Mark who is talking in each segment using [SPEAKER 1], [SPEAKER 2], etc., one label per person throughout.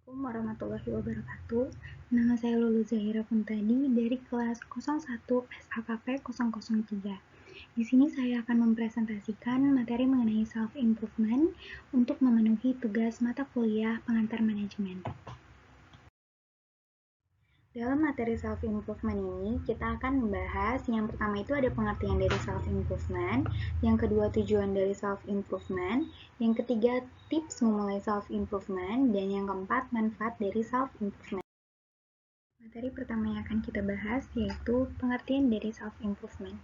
[SPEAKER 1] Assalamualaikum warahmatullahi wabarakatuh. Nama saya Lulu Zahira Kuntadi dari kelas 01 SAKP 003. Di sini saya akan mempresentasikan materi mengenai self-improvement untuk memenuhi tugas mata kuliah pengantar manajemen. Dalam materi self-improvement ini, kita akan membahas yang pertama itu ada pengertian dari self-improvement, yang kedua tujuan dari self-improvement, yang ketiga tips memulai self-improvement, dan yang keempat manfaat dari self-improvement. Materi pertama yang akan kita bahas yaitu pengertian dari self-improvement.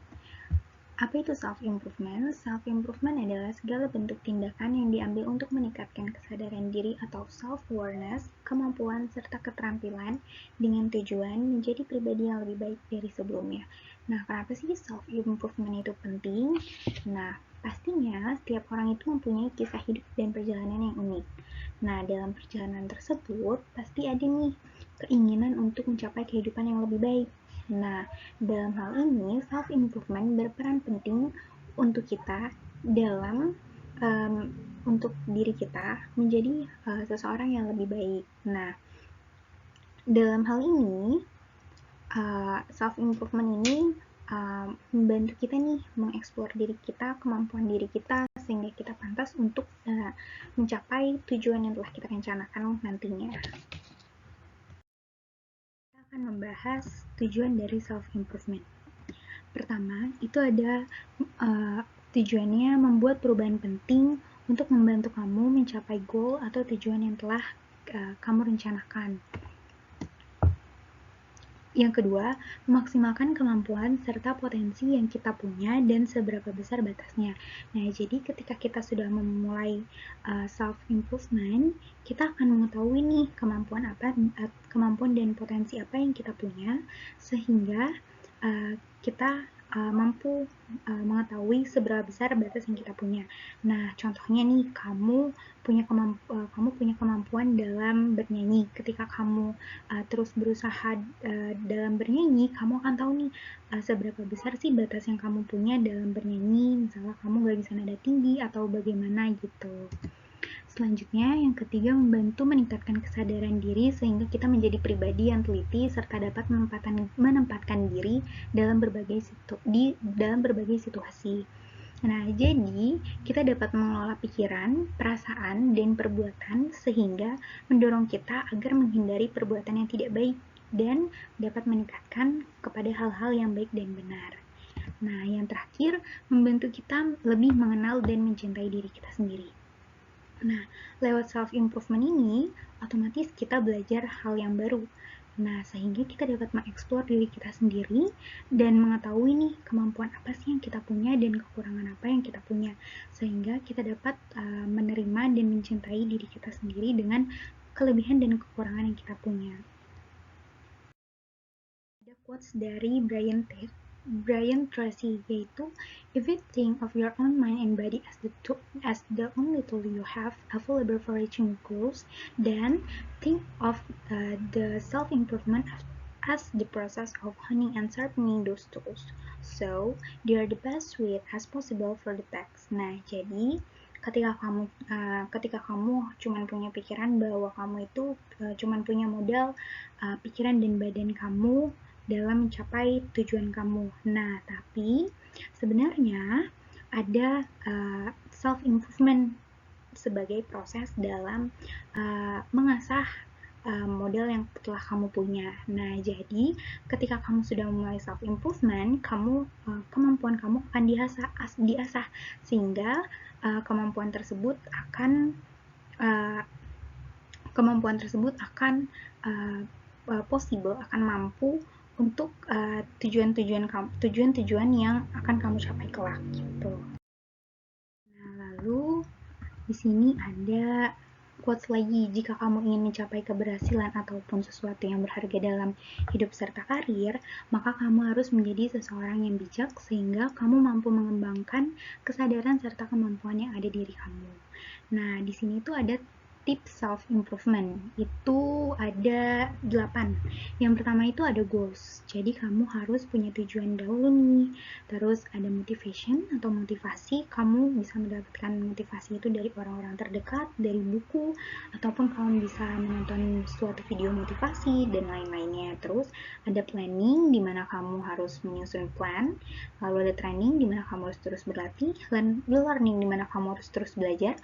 [SPEAKER 1] Apa itu self-improvement? Self-improvement adalah segala bentuk tindakan yang diambil untuk meningkatkan kesadaran diri atau self-awareness, kemampuan, serta keterampilan dengan tujuan menjadi pribadi yang lebih baik dari sebelumnya. Nah, kenapa sih self-improvement itu penting? Nah, pastinya setiap orang itu mempunyai kisah hidup dan perjalanan yang unik. Nah, dalam perjalanan tersebut pasti ada nih keinginan untuk mencapai kehidupan yang lebih baik. Nah, dalam hal ini, self-improvement berperan penting untuk kita dalam untuk diri kita menjadi seseorang yang lebih baik. Nah, dalam hal ini, self-improvement ini membantu kita nih mengeksplor diri kita, kemampuan diri kita, sehingga kita pantas untuk mencapai tujuan yang telah kita rencanakan nantinya. Akan membahas tujuan dari self-improvement. Pertama, itu ada tujuannya membuat perubahan penting untuk membantu kamu mencapai goal atau tujuan yang telah kamu rencanakan. Yang kedua, memaksimalkan kemampuan serta potensi yang kita punya dan seberapa besar batasnya. Nah, jadi ketika kita sudah memulai self-improvement, kita akan mengetahui nih kemampuan dan potensi apa yang kita punya, sehingga kita mampu mengetahui seberapa besar batas yang kita punya. Nah, contohnya nih, kamu punya kemampuan dalam bernyanyi. Ketika kamu terus berusaha dalam bernyanyi, kamu akan tahu nih seberapa besar sih batas yang kamu punya dalam bernyanyi. Misalnya kamu gak bisa nada tinggi atau bagaimana gitu. Selanjutnya, yang ketiga, membantu meningkatkan kesadaran diri sehingga kita menjadi pribadi yang teliti serta dapat menempatkan diri dalam berbagai situasi. Nah, jadi kita dapat mengelola pikiran, perasaan, dan perbuatan sehingga mendorong kita agar menghindari perbuatan yang tidak baik dan dapat meningkatkan kepada hal-hal yang baik dan benar. Nah, yang terakhir, membantu kita lebih mengenal dan mencintai diri kita sendiri. Nah, lewat self-improvement ini, otomatis kita belajar hal yang baru. Nah, sehingga kita dapat mengeksplor diri kita sendiri dan mengetahui nih kemampuan apa sih yang kita punya dan kekurangan apa yang kita punya. Sehingga kita dapat menerima dan mencintai diri kita sendiri dengan kelebihan dan kekurangan yang kita punya. Ada quotes dari Brian Tracy, yaitu if you think of your own mind and body as the only tool you have available for reaching goals, then think of the self-improvement as the process of honing and sharpening those tools, so they are the best way as possible for the task. Nah, jadi ketika kamu cuma punya pikiran bahwa kamu itu cuma punya modal pikiran dan badan kamu dalam mencapai tujuan kamu. Nah, tapi sebenarnya ada self-improvement sebagai proses dalam mengasah modal yang telah kamu punya. Nah, jadi ketika kamu sudah memulai self-improvement, kemampuan kamu akan diasah sehingga kemampuan tersebut akan possible, akan mampu untuk tujuan-tujuan yang akan kamu capai kelak gitu. Nah, lalu di sini ada quotes lagi, jika kamu ingin mencapai keberhasilan ataupun sesuatu yang berharga dalam hidup serta karir, maka kamu harus menjadi seseorang yang bijak sehingga kamu mampu mengembangkan kesadaran serta kemampuan yang ada di diri kamu. Nah, di sini tuh ada tips self improvement itu ada 8. Yang pertama itu ada goals. Jadi kamu harus punya tujuan dahulu nih. Terus ada motivation atau motivasi. Kamu bisa mendapatkan motivasi itu dari orang-orang terdekat, dari buku, ataupun kamu bisa menonton suatu video motivasi dan lain-lainnya. Terus ada planning di mana kamu harus menyusun plan. Lalu ada training di mana kamu harus terus berlatih, learning di mana kamu harus terus belajar,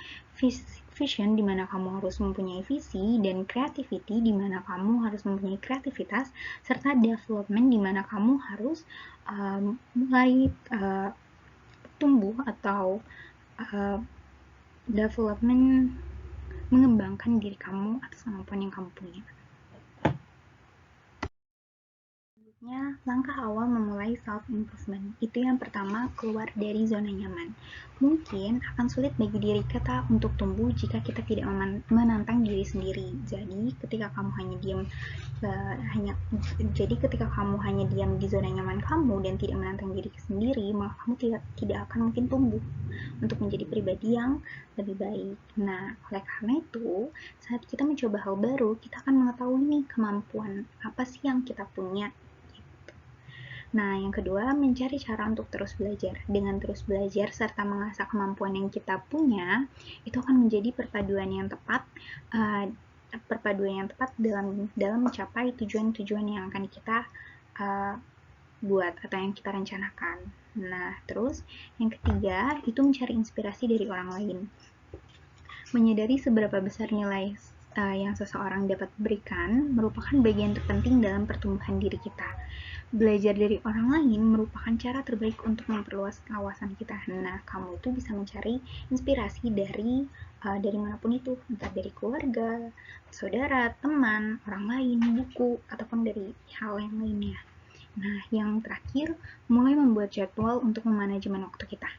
[SPEAKER 1] vision di mana kamu harus mempunyai visi, dan creativity di mana kamu harus mempunyai kreativitas, serta development di mana kamu harus mulai tumbuh atau development mengembangkan diri kamu atas kemampuan yang kamu punya. Langkah awal memulai self-improvement. Itu yang pertama, keluar dari zona nyaman. Mungkin akan sulit bagi diri kita untuk tumbuh jika kita tidak menantang diri sendiri. Jadi, ketika kamu hanya diam di zona nyaman kamu dan tidak menantang diri sendiri, maka kamu tidak akan mungkin tumbuh untuk menjadi pribadi yang lebih baik. Nah, oleh karena itu, saat kita mencoba hal baru, kita akan mengetahui nih kemampuan apa sih yang kita punya. Nah, yang kedua, mencari cara untuk terus belajar. Dengan terus belajar serta mengasah kemampuan yang kita punya, itu akan menjadi perpaduan yang tepat dalam mencapai tujuan-tujuan yang akan kita buat atau yang kita rencanakan. Nah, terus yang ketiga, itu mencari inspirasi dari orang lain. Menyadari seberapa besar nilai yang seseorang dapat berikan merupakan bagian terpenting dalam pertumbuhan diri kita. Belajar dari orang lain merupakan cara terbaik untuk memperluas wawasan kita. Nah, kamu itu bisa mencari inspirasi dari manapun itu, entah dari keluarga, saudara, teman, orang lain, buku, ataupun dari hal yang lainnya. Nah, yang terakhir, mulai membuat jadwal untuk memanajemen waktu kita.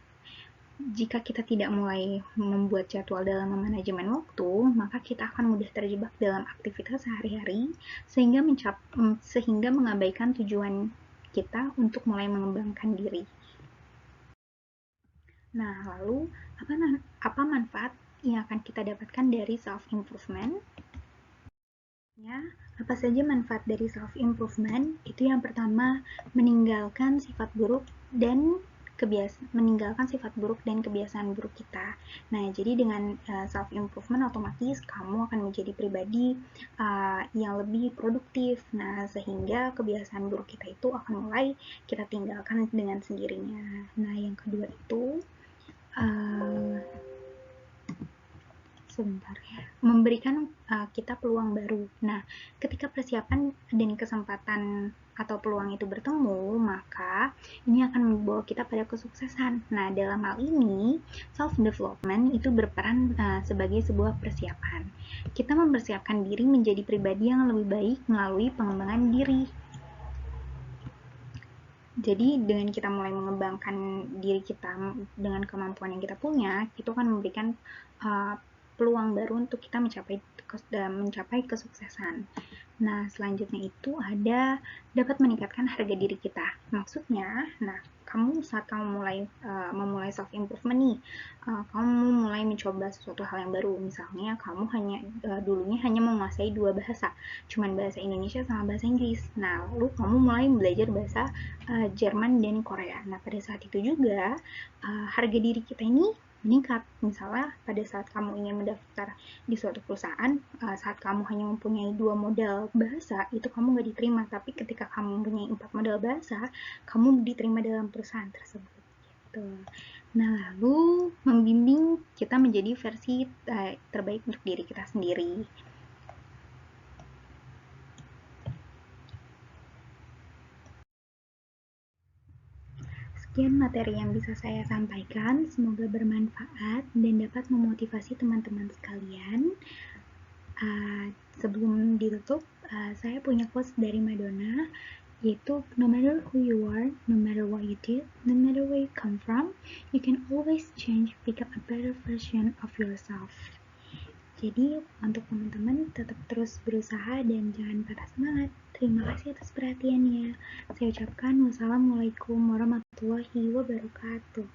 [SPEAKER 1] Jika kita tidak mulai membuat jadwal dalam memanajemen waktu, maka kita akan mudah terjebak dalam aktivitas sehari-hari sehingga mengabaikan tujuan kita untuk mulai mengembangkan diri. Nah, lalu apa manfaat yang akan kita dapatkan dari self improvement? Apa saja manfaat dari self improvement? Itu yang pertama, meninggalkan sifat buruk dan kebiasaan buruk kita. Nah, jadi dengan self improvement otomatis kamu akan menjadi pribadi yang lebih produktif. Nah, sehingga kebiasaan buruk kita itu akan mulai kita tinggalkan dengan sendirinya. Nah, yang kedua itu memberikan kita peluang baru. Nah, ketika persiapan dan kesempatan atau peluang itu bertemu, maka ini akan membawa kita pada kesuksesan. Nah, dalam hal ini, self-development itu berperan sebagai sebuah persiapan. Kita mempersiapkan diri menjadi pribadi yang lebih baik melalui pengembangan diri. Jadi, dengan kita mulai mengembangkan diri kita dengan kemampuan yang kita punya, itu akan memberikan peluang baru untuk kita mencapai kesuksesan. Nah, selanjutnya itu dapat meningkatkan harga diri kita. Maksudnya, saat kamu memulai self improvement nih, kamu mulai mencoba sesuatu hal yang baru. Misalnya, kamu dulunya hanya menguasai 2 bahasa, cuman bahasa Indonesia sama bahasa Inggris. Nah, lalu kamu mulai belajar bahasa Jerman dan Korea. Nah, pada saat itu juga harga diri kita ini meningkat. Misalnya pada saat kamu ingin mendaftar di suatu perusahaan, saat kamu hanya mempunyai 2 modal bahasa, itu kamu nggak diterima. Tapi ketika kamu mempunyai 4 modal bahasa, kamu diterima dalam perusahaan tersebut. Gitu. Nah, lalu membimbing kita menjadi versi terbaik untuk diri kita sendiri. Sekian materi yang bisa saya sampaikan, semoga bermanfaat dan dapat memotivasi teman-teman sekalian. Sebelum ditutup, saya punya quotes dari Madonna, yaitu no matter who you are, no matter what you did, no matter where you come from, you can always change, pick up a better version of yourself. Jadi, untuk teman-teman tetap terus berusaha dan jangan patah semangat. Terima kasih atas perhatiannya. Saya ucapkan wassalamualaikum warahmatullahi wabarakatuh.